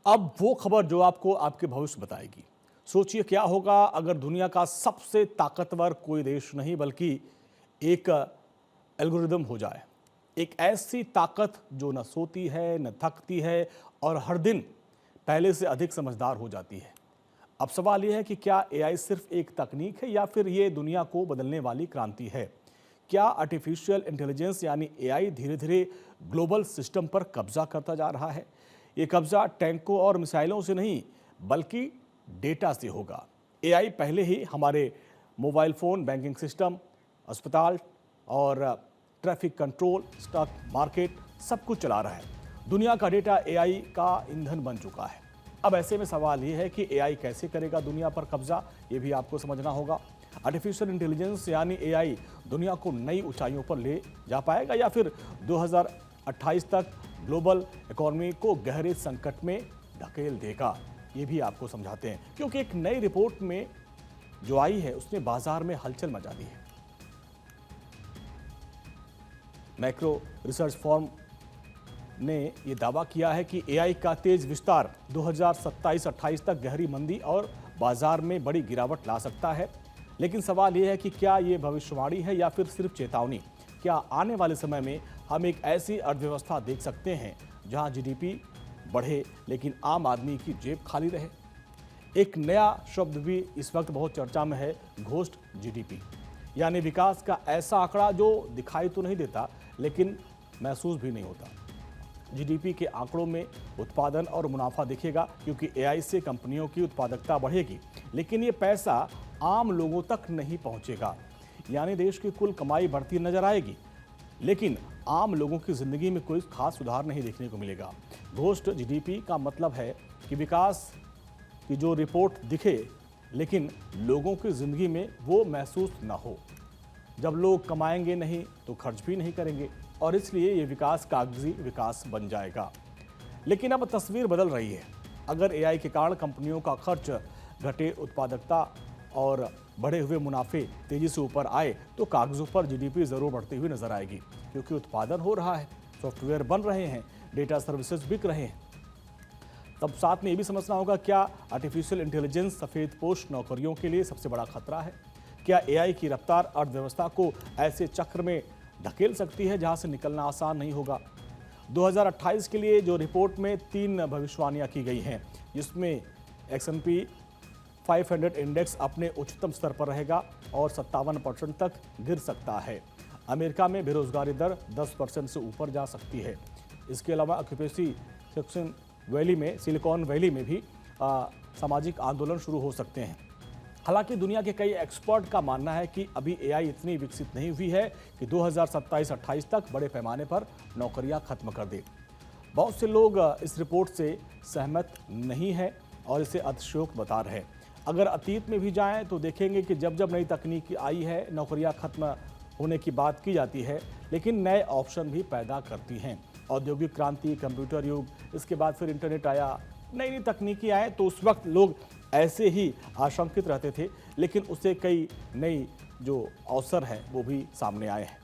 अब वो खबर जो आपको आपके भविष्य बताएगी। सोचिए क्या होगा अगर दुनिया का सबसे ताकतवर कोई देश नहीं बल्कि एक एल्गोरिदम हो जाए। एक ऐसी ताकत जो न सोती है न थकती है और हर दिन पहले से अधिक समझदार हो जाती है। अब सवाल यह है कि क्या एआई सिर्फ एक तकनीक है या फिर ये दुनिया को बदलने वाली क्रांति है। क्या आर्टिफिशियल इंटेलिजेंस यानी एआई धीरे धीरे ग्लोबल सिस्टम पर कब्जा करता जा रहा है। ये कब्जा टैंकों और मिसाइलों से नहीं बल्कि डेटा से होगा। एआई पहले ही हमारे मोबाइल फ़ोन, बैंकिंग सिस्टम, अस्पताल और ट्रैफिक कंट्रोल, स्टॉक मार्केट सब कुछ चला रहा है। दुनिया का डेटा एआई का ईंधन बन चुका है। अब ऐसे में सवाल ये है कि एआई कैसे करेगा दुनिया पर कब्जा, ये भी आपको समझना होगा। आर्टिफिशियल इंटेलिजेंस यानी एआई दुनिया को नई ऊंचाइयों पर ले जा पाएगा या फिर 2028 तक ग्लोबल इकोनॉमी को गहरे संकट में धकेल देगा, ये भी आपको समझाते हैं। क्योंकि एक नई रिपोर्ट में जो आई है उसने बाजार में हलचल मचा दी है। मैक्रो रिसर्च फर्म ने यह दावा किया है कि एआई का तेज विस्तार 2027-28 तक गहरी मंदी और बाजार में बड़ी गिरावट ला सकता है। लेकिन सवाल यह है कि क्या ये भविष्यवाणी है या फिर सिर्फ चेतावनी। क्या आने वाले समय में हम एक ऐसी अर्थव्यवस्था देख सकते हैं जहां जीडीपी बढ़े लेकिन आम आदमी की जेब खाली रहे। एक नया शब्द भी इस वक्त बहुत चर्चा में है, घोस्ट जीडीपी, यानी विकास का ऐसा आंकड़ा जो दिखाई तो नहीं देता लेकिन महसूस भी नहीं होता। जीडीपी के आंकड़ों में उत्पादन और मुनाफा दिखेगा क्योंकि एआई से कंपनियों की उत्पादकता बढ़ेगी, लेकिन ये पैसा आम लोगों तक नहीं पहुंचेगा। यानी देश की कुल कमाई बढ़ती नजर आएगी लेकिन आम लोगों की जिंदगी में कोई खास सुधार नहीं देखने को मिलेगा। घोस्ट जीडीपी का मतलब है कि विकास की जो रिपोर्ट दिखे लेकिन लोगों की जिंदगी में वो महसूस ना हो। जब लोग कमाएंगे नहीं तो खर्च भी नहीं करेंगे और इसलिए ये विकास कागजी विकास बन जाएगा। लेकिन अब तस्वीर बदल रही है। अगर एआई के कारण कंपनियों का खर्च घटे, उत्पादकता और बढ़े हुए मुनाफे तेजी से ऊपर आए तो कागजों पर जीडीपी जरूर बढ़ती हुई नजर आएगी, क्योंकि उत्पादन हो रहा है, सॉफ्टवेयर बन रहे हैं, डेटा सर्विसेज बिक रहे हैं। तब साथ में ये भी समझना होगा, क्या आर्टिफिशियल इंटेलिजेंस सफेदपोश नौकरियों के लिए सबसे बड़ा खतरा है। क्या एआई की रफ्तार अर्थव्यवस्था को ऐसे चक्र में धकेल सकती है जहां से निकलना आसान नहीं होगा। 2028 के लिए जो रिपोर्ट में 3 भविष्यवाणियां की गई हैं, जिसमें S&P 500 इंडेक्स अपने उच्चतम स्तर पर रहेगा और 57% तक गिर सकता है। अमेरिका में बेरोजगारी दर 10% से ऊपर जा सकती है। इसके अलावा ऑक्यूपेंसी सिलिकॉन वैली में भी सामाजिक आंदोलन शुरू हो सकते हैं। हालांकि दुनिया के कई एक्सपर्ट का मानना है कि अभी एआई इतनी विकसित नहीं हुई है कि 2027-28 तक बड़े पैमाने पर नौकरियां खत्म कर दे। बहुत से लोग इस रिपोर्ट से सहमत नहीं हैं और इसे अतिशयोक्ति बता रहे हैं। अगर अतीत में भी जाएं तो देखेंगे कि जब जब नई तकनीक आई है, नौकरियां खत्म होने की बात की जाती है, लेकिन नए ऑप्शन भी पैदा करती हैं। औद्योगिक क्रांति, कंप्यूटर युग, इसके बाद फिर इंटरनेट आया, नई नई तकनीकी आए तो उस वक्त लोग ऐसे ही आशंकित रहते थे, लेकिन उससे कई नई जो अवसर हैं वो भी सामने आए हैं।